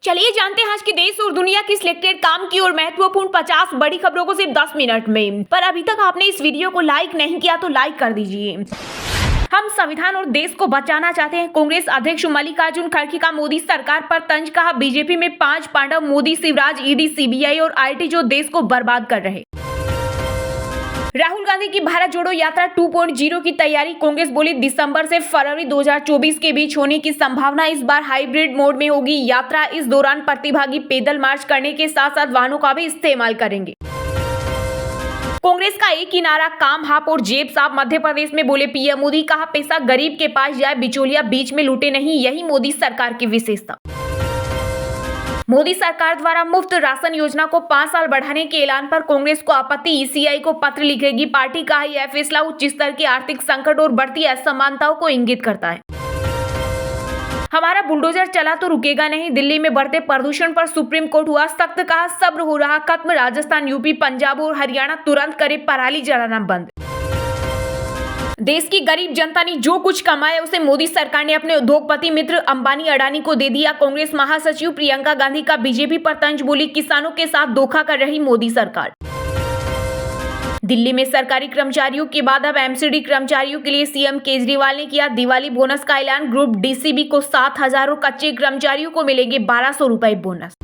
चलिए जानते हैं आज के देश और दुनिया की सिलेक्टेड काम की और महत्वपूर्ण 50 बड़ी खबरों को सिर्फ 10 मिनट में। पर अभी तक आपने इस वीडियो को लाइक नहीं किया तो लाइक कर दीजिए। हम संविधान और देश को बचाना चाहते हैं। कांग्रेस अध्यक्ष मल्लिकार्जुन खड़गे का मोदी सरकार पर तंज, कहा बीजेपी में 5 पांडव मोदी, शिवराज, ईडी, सीबीआई और आईटी जो देश को बर्बाद कर रहे। राहुल गांधी की भारत जोड़ो यात्रा 2.0 की तैयारी, कांग्रेस बोली दिसंबर से फरवरी 2024 के बीच होने की संभावना। इस बार हाइब्रिड मोड में होगी यात्रा। इस दौरान प्रतिभागी पैदल मार्च करने के साथ साथ वाहनों का भी इस्तेमाल करेंगे। कांग्रेस का एक ही नारा, काम हाफ और जेब साफ। मध्य प्रदेश में बोले पीएम मोदी, कहा पैसा गरीब के पास जाए, बिचौलिया बीच में लूटे नहीं, यही मोदी सरकार की विशेषता। मोदी सरकार द्वारा मुफ्त राशन योजना को 5 साल बढ़ाने के ऐलान पर कांग्रेस को आपत्ति, ईसीआई को पत्र लिखेगी पार्टी। का यह फैसला उच्च स्तर के आर्थिक संकट और बढ़ती असमानताओं को इंगित करता है। हमारा बुलडोजर चला तो रुकेगा नहीं, दिल्ली में बढ़ते प्रदूषण पर सुप्रीम कोर्ट हुआ सख्त, कहा सब्र हो रहा खत्म, राजस्थान, यूपी, पंजाब और हरियाणा तुरंत करे पराली जलाना बंद। देश की गरीब जनता ने जो कुछ कमाया उसे मोदी सरकार ने अपने उद्योगपति मित्र अंबानी अडानी को दे दिया। कांग्रेस महासचिव प्रियंका गांधी का बीजेपी पर तंज, बोली किसानों के साथ धोखा कर रही मोदी सरकार। दिल्ली में सरकारी कर्मचारियों के बाद अब एमसीडी कर्मचारियों के लिए सीएम केजरीवाल ने किया दिवाली बोनस का ऐलान। ग्रुप डीसीबी को 7,000 और कच्चे कर्मचारियों को मिलेंगे 1,200 रुपए बोनस।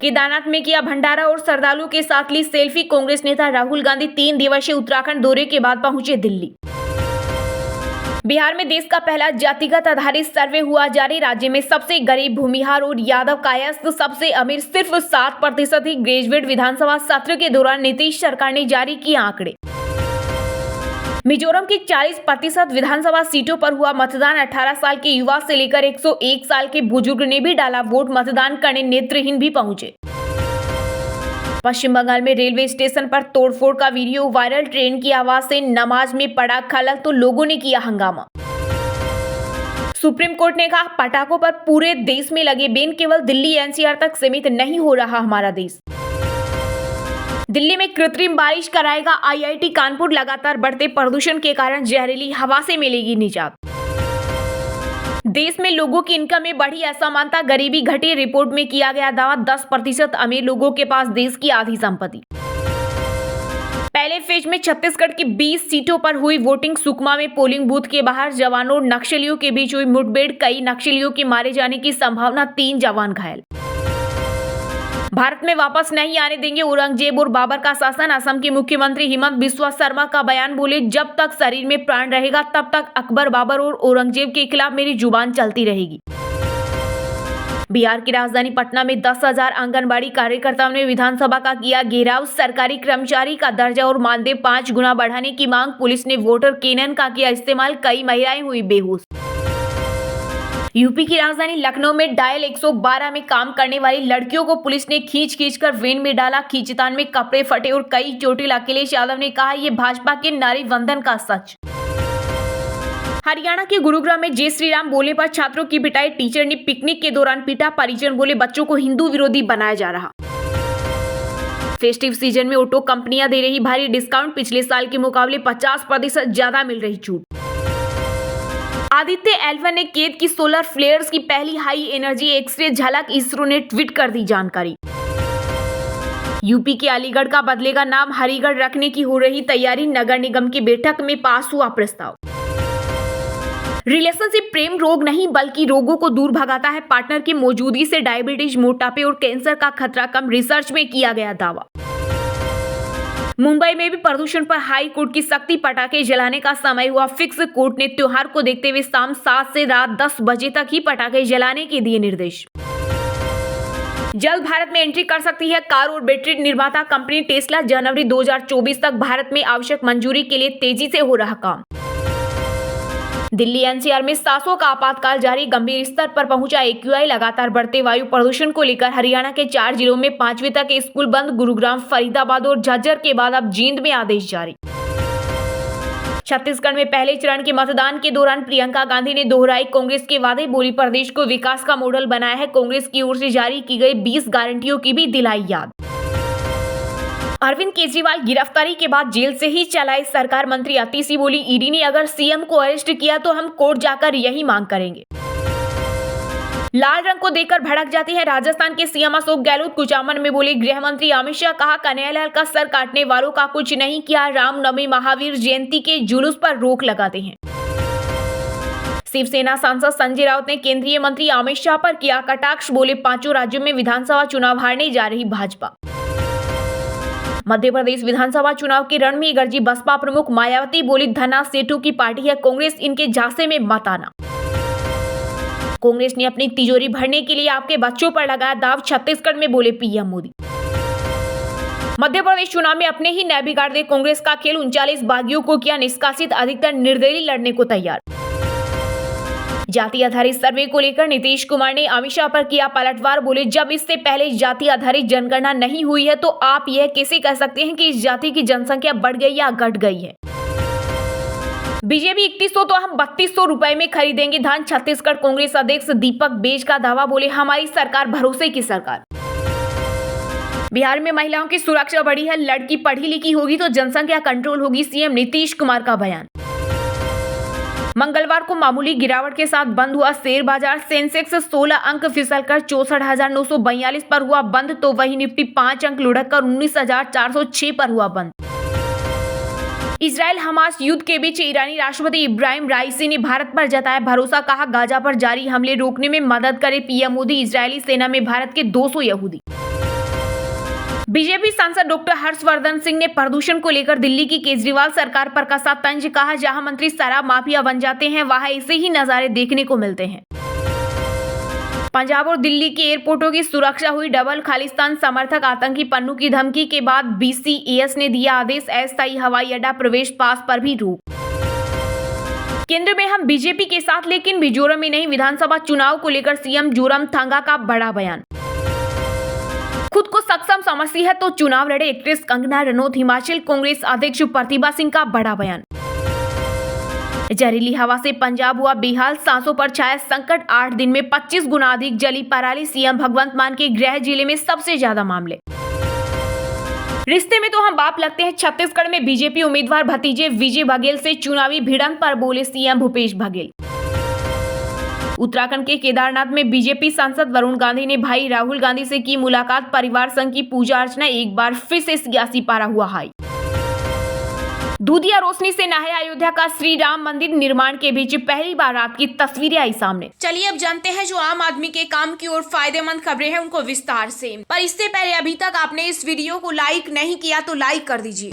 केदारनाथ में किया भंडारा और श्रद्धालुओं के साथ ली सेल्फी। कांग्रेस नेता राहुल गांधी 3 दिवसीय उत्तराखंड दौरे के बाद पहुंचे दिल्ली। बिहार में देश का पहला जातिगत आधारित सर्वे हुआ जारी। राज्य में सबसे गरीब भूमिहार और यादव कायस्थ, सबसे अमीर सिर्फ 7% ही ग्रेजुएट। विधानसभा सत्र के दौरान नीतीश सरकार ने जारी किए आंकड़े। मिजोरम की 40% विधानसभा सीटों पर हुआ मतदान। 18 साल के युवा से लेकर 101 साल के बुजुर्ग ने भी डाला वोट। मतदान करने नेत्रहीन भी पहुंचे। पश्चिम बंगाल में रेलवे स्टेशन पर तोड़फोड़ का वीडियो वायरल। ट्रेन की आवाज से नमाज में पड़ा खलल तो लोगों ने किया हंगामा। सुप्रीम कोर्ट ने कहा पटाखों पर पूरे देश में लगे बैन, केवल दिल्ली एनसीआर तक सीमित नहीं हो रहा हमारा देश। दिल्ली में कृत्रिम बारिश कराएगा आईआईटी कानपुर। लगातार बढ़ते प्रदूषण के कारण जहरीली हवा से मिलेगी निजात। देश में लोगों की इनकम में बढ़ी असमानता, गरीबी घटी। रिपोर्ट में किया गया दावा 10% अमीर लोगों के पास देश की आधी संपत्ति। पहले फेज में छत्तीसगढ़ की 20 सीटों पर हुई वोटिंग। सुकमा में पोलिंग बूथ के बाहर जवानों और नक्सलियों के बीच हुई मुठभेड़। कई नक्सलियों के मारे जाने की संभावना, 3 जवान घायल। भारत में वापस नहीं आने देंगे औरंगजेब और बाबर का शासन। असम के मुख्यमंत्री हिमंत बिस्वा शर्मा का बयान, बोले जब तक शरीर में प्राण रहेगा तब तक अकबर, बाबर और औरंगजेब के खिलाफ मेरी जुबान चलती रहेगी। बिहार की राजधानी पटना में 10,000 आंगनबाड़ी कार्यकर्ताओं ने विधानसभा का किया घेराव। सरकारी कर्मचारी का दर्जा और मानदेय 5 गुना बढ़ाने की मांग। पुलिस ने वोटर कैनन का किया इस्तेमाल। कई महिलाएं हुई बेहोश। यूपी की राजधानी लखनऊ में डायल 112 में काम करने वाली लड़कियों को पुलिस ने खींच कर वैन में डाला। खींचतान में कपड़े फटे और कई चोटिल। अखिलेश यादव ने कहा ये भाजपा के नारी वंदन का सच। हरियाणा के गुरुग्राम में जय श्री राम बोले पर छात्रों की पिटाई। टीचर ने पिकनिक के दौरान पीटा। परिजन बोले बच्चों को हिंदू विरोधी बनाया जा रहा। फेस्टिव सीजन में ऑटो कंपनियां दे रही भारी डिस्काउंट। पिछले साल के मुकाबले 50% ज्यादा मिल रही छूट। आदित्य L1 ने कैद की सोलर फ्लेयर्स की पहली हाई एनर्जी एक्सरे झलक। इसरो ने ट्वीट कर दी जानकारी। यूपी के अलीगढ़ का बदलेगा नाम, हरिगढ़ रखने की हो रही तैयारी। नगर निगम की बैठक में पास हुआ प्रस्ताव। रिलेशनशिप प्रेम रोग नहीं बल्कि रोगों को दूर भगाता है। पार्टनर की मौजूदगी से डायबिटीज, मोटापे और कैंसर का खतरा कम। रिसर्च में किया गया दावा। मुंबई में भी प्रदूषण पर हाई कोर्ट की सख्ती। पटाखे जलाने का समय हुआ फिक्स। कोर्ट ने त्योहार को देखते हुए शाम 7 से रात 10 बजे तक ही पटाखे जलाने के दिए निर्देश। जल्द भारत में एंट्री कर सकती है कार और बैटरी निर्माता कंपनी टेस्ला। जनवरी 2024 तक भारत में आवश्यक मंजूरी के लिए तेजी से हो रहा काम। दिल्ली एनसीआर में सांसों का आपातकाल जारी। गंभीर स्तर पर पहुंचा एक्यूआई। लगातार बढ़ते वायु प्रदूषण को लेकर हरियाणा के 4 जिलों में 5वीं तक स्कूल बंद। गुरुग्राम, फरीदाबाद और झज्जर के बाद अब जींद में आदेश जारी। छत्तीसगढ़ में पहले चरण के मतदान के दौरान प्रियंका गांधी ने दोहराई कांग्रेस के वादे। बोली प्रदेश को विकास का मॉडल बनाया है। कांग्रेस की ओर से जारी की गई 20 गारंटियों की भी दिलाई याद। अरविंद केजरीवाल गिरफ्तारी के बाद जेल से ही चलाई सरकार। मंत्री अतिशी बोली ईडी ने अगर सीएम को अरेस्ट किया तो हम कोर्ट जाकर यही मांग करेंगे। लाल रंग को देखकर भड़क जाते हैं राजस्थान के सीएम अशोक गहलोत। कुचामन में बोले गृह मंत्री अमित शाह, कहा कन्हैयालाल का सर काटने वालों का कुछ नहीं किया, रामनवमी महावीर जयंती के जुलूस पर रोक लगाते हैं। शिवसेना सांसद संजय राउत ने केंद्रीय मंत्री अमित शाह पर किया कटाक्ष, बोले पांचों राज्यों में विधानसभा चुनाव हारने जा रही भाजपा। मध्य प्रदेश विधानसभा चुनाव के रण में गरजी बसपा प्रमुख मायावती, बोली धन्ना सेठों की पार्टी है कांग्रेस, इनके झांसे में मत आना। कांग्रेस ने अपनी तिजोरी भरने के लिए आपके बच्चों पर लगाया दाव, छत्तीसगढ़ में बोले पीएम मोदी। मध्य प्रदेश चुनाव में अपने ही नए बिगाड़ दे कांग्रेस का खेल, 39 बागियों को किया निष्कासित, अधिकतर निर्दलीय लड़ने को तैयार। जाति आधारित सर्वे को लेकर नीतीश कुमार ने अमित शाह पर किया पलटवार, बोले जब इससे पहले जाति आधारित जनगणना नहीं हुई है तो आप यह कैसे कह सकते हैं कि इस जाति की जनसंख्या बढ़ गई या घट गई है। बीजेपी 3100 तो हम 3200 रुपए में खरीदेंगे धान, छत्तीसगढ़ कांग्रेस अध्यक्ष दीपक बेज का दावा, बोले हमारी सरकार भरोसे की सरकार। बिहार में महिलाओं की सुरक्षा बढ़ी है, लड़की पढ़ी लिखी होगी तो जनसंख्या कंट्रोल होगी, सीएम नीतीश कुमार का बयान। मंगलवार को मामूली गिरावट के साथ बंद हुआ शेयर बाजार, सेंसेक्स 16 अंक फिसलकर 64,942 पर हुआ बंद, तो वही निफ्टी 5 अंक लुढ़ककर 19,406 पर हुआ बंद। इजराइल हमास युद्ध के बीच ईरानी राष्ट्रपति इब्राहिम राइसी ने भारत पर जताया भरोसा, कहा गाजा पर जारी हमले रोकने में मदद करे पीएम मोदी, इजरायली सेना में भारत के 200 यहूदी। बीजेपी सांसद डॉक्टर हर्षवर्धन सिंह ने प्रदूषण को लेकर दिल्ली की केजरीवाल सरकार पर कसा तंज, कहा जहां मंत्री शराब माफिया बन जाते हैं वहां ऐसे ही नजारे देखने को मिलते हैं। पंजाब और दिल्ली के एयरपोर्टों की सुरक्षा हुई डबल, खालिस्तान समर्थक आतंकी पन्नू की धमकी के बाद बीसीएएस ने दिया आदेश, अस्थायी हवाई अड्डा प्रवेश पास पर भी रोक। केंद्र में हम बीजेपी के साथ लेकिन मिजोरम में नहीं, विधानसभा चुनाव को लेकर सीएम जोरामथंगा का बड़ा बयान। खुद को सक्षम समझती है तो चुनाव लड़े एक्ट्रेस कंगना रनौत, हिमाचल कांग्रेस अध्यक्ष प्रतिभा सिंह का बड़ा बयान। जहरीली हवा से पंजाब हुआ बेहाल, सांसों पर छाया संकट, 8 दिन में 25 गुना अधिक जली पराली, सीएम भगवंत मान के गृह जिले में सबसे ज्यादा मामले। रिश्ते में तो हम बाप लगते हैं, छत्तीसगढ़ में बीजेपी उम्मीदवार भतीजे विजय बघेल से चुनावी भिड़ंत पर बोले सीएम भूपेश बघेल। उत्तराखंड के केदारनाथ में बीजेपी सांसद वरुण गांधी ने भाई राहुल गांधी से की मुलाकात, परिवार संघ की पूजा अर्चना, एक बार फिर से सियासी पारा हुआ हाई। दूधिया रोशनी से नहाया अयोध्या का श्री राम मंदिर, निर्माण के बीच पहली बार रात की तस्वीरें आई सामने। चलिए अब जानते हैं जो आम आदमी के काम की और फायदेमंद खबरें हैं उनको विस्तार से, पर इससे पहले अभी तक आपने इस वीडियो को लाइक नहीं किया तो लाइक कर दीजिए।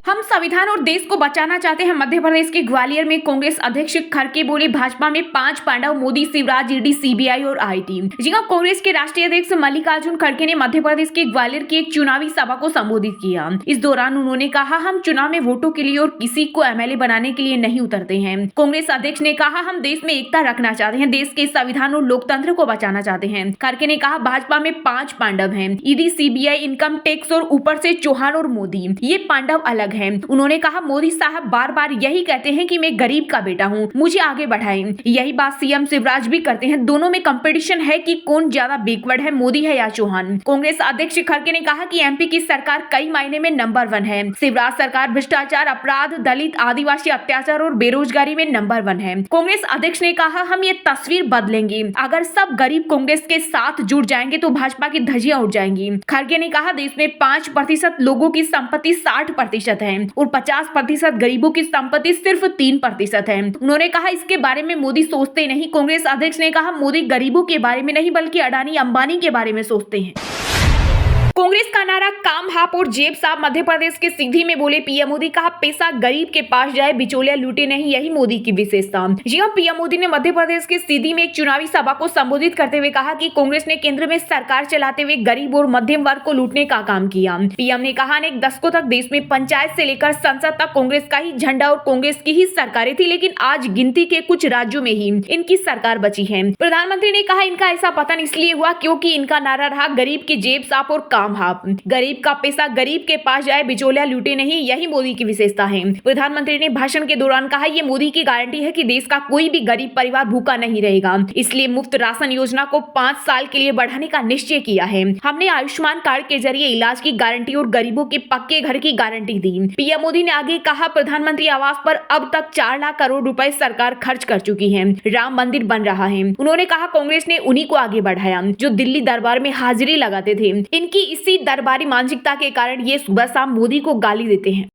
हम संविधान और देश को बचाना चाहते हैं। मध्य प्रदेश के ग्वालियर में कांग्रेस अध्यक्ष खड़गे बोले भाजपा में 5 पांडव, मोदी, शिवराज, ईडी, सीबीआई और आईटी। जी हां, कांग्रेस के राष्ट्रीय अध्यक्ष मल्लिकार्जुन खड़गे ने मध्य प्रदेश के ग्वालियर की एक चुनावी सभा को संबोधित किया। इस दौरान उन्होंने कहा हम चुनाव में वोटों के लिए और किसी को एमएलए बनाने के लिए नहीं उतरते हैं। कांग्रेस अध्यक्ष ने कहा हम देश में एकता रखना चाहते हैं, देश के संविधान और लोकतंत्र को बचाना चाहते हैं। खड़गे ने कहा भाजपा में 5 पांडव हैं, ईडी, सीबीआई, इनकम टैक्स और ऊपर से चौहान और मोदी, ये पांडव अलग हैं। उन्होंने कहा मोदी साहब बार बार यही कहते हैं कि मैं गरीब का बेटा हूं, मुझे आगे बढ़ाएं। यही बात सीएम शिवराज भी करते हैं, दोनों में कंपटीशन है कि कौन ज्यादा बैकवर्ड है, मोदी है या चौहान। कांग्रेस अध्यक्ष खड़गे ने कहा कि एमपी की सरकार कई मायने में नंबर 1 है। शिवराज सरकार भ्रष्टाचार, अपराध, दलित, आदिवासी अत्याचार और बेरोजगारी में नंबर 1 है। कांग्रेस अध्यक्ष ने कहा हम ये तस्वीर बदलेंगे, अगर सब गरीब कांग्रेस के साथ जुड़ जाएंगे तो भाजपा की धज्जियां उड़ जाएंगी। खड़गे ने कहा देश में 5% लोगों की संपत्ति 60% है और 50% गरीबों की संपत्ति सिर्फ 3% है। उन्होंने कहा इसके बारे में मोदी सोचते नहीं। कांग्रेस अध्यक्ष ने कहा मोदी गरीबों के बारे में नहीं बल्कि अडानी अंबानी के बारे में सोचते हैं। कांग्रेस का नारा काम हाफ और जेब साफ, मध्य प्रदेश के सीधी में बोले पीएम मोदी। कहा पैसा गरीब के पास जाए, बिचौलिया लूटे नहीं, यही मोदी की विशेषता। जी हां, पीएम मोदी ने मध्य प्रदेश के सीधी में एक चुनावी सभा को संबोधित करते हुए कहा कि कांग्रेस ने केंद्र में सरकार चलाते हुए गरीब और मध्यम वर्ग को लूटने का काम किया। पीएम ने कहा अनेक दशकों तक देश में पंचायत से लेकर संसद तक कांग्रेस का ही झंडा और कांग्रेस की ही सरकारें थी, लेकिन आज गिनती के कुछ राज्यों में ही इनकी सरकार बची है। प्रधानमंत्री ने कहा इनका ऐसा पतन इसलिए हुआ क्योंकि इनका नारा रहा गरीब की जेब साफ और काम राम हाप। गरीब का पैसा गरीब के पास जाए, बिचौलिया लूटे नहीं, यही मोदी की विशेषता है। प्रधानमंत्री ने भाषण के दौरान कहा, ये मोदी की गारंटी है कि देश का कोई भी गरीब परिवार भूखा नहीं रहेगा। इसलिए मुफ्त राशन योजना को 5 साल के लिए बढ़ाने का निश्चय किया है। हमने आयुष्मान कार्ड के जरिए इलाज की गारंटी और गरीबों के पक्के घर की गारंटी दी। पीएम मोदी ने आगे कहा, प्रधानमंत्री आवास पर अब तक 4 लाख करोड़ रुपए सरकार खर्च कर चुकी है। राम मंदिर बन रहा है। उन्होंने कहा, कांग्रेस ने उन्हीं को आगे बढ़ाया जो दिल्ली दरबार में हाजिरी लगाते थे। इनकी इसी दरबारी मानसिकता के कारण ये सुबह शाम मोदी को गाली देते हैं।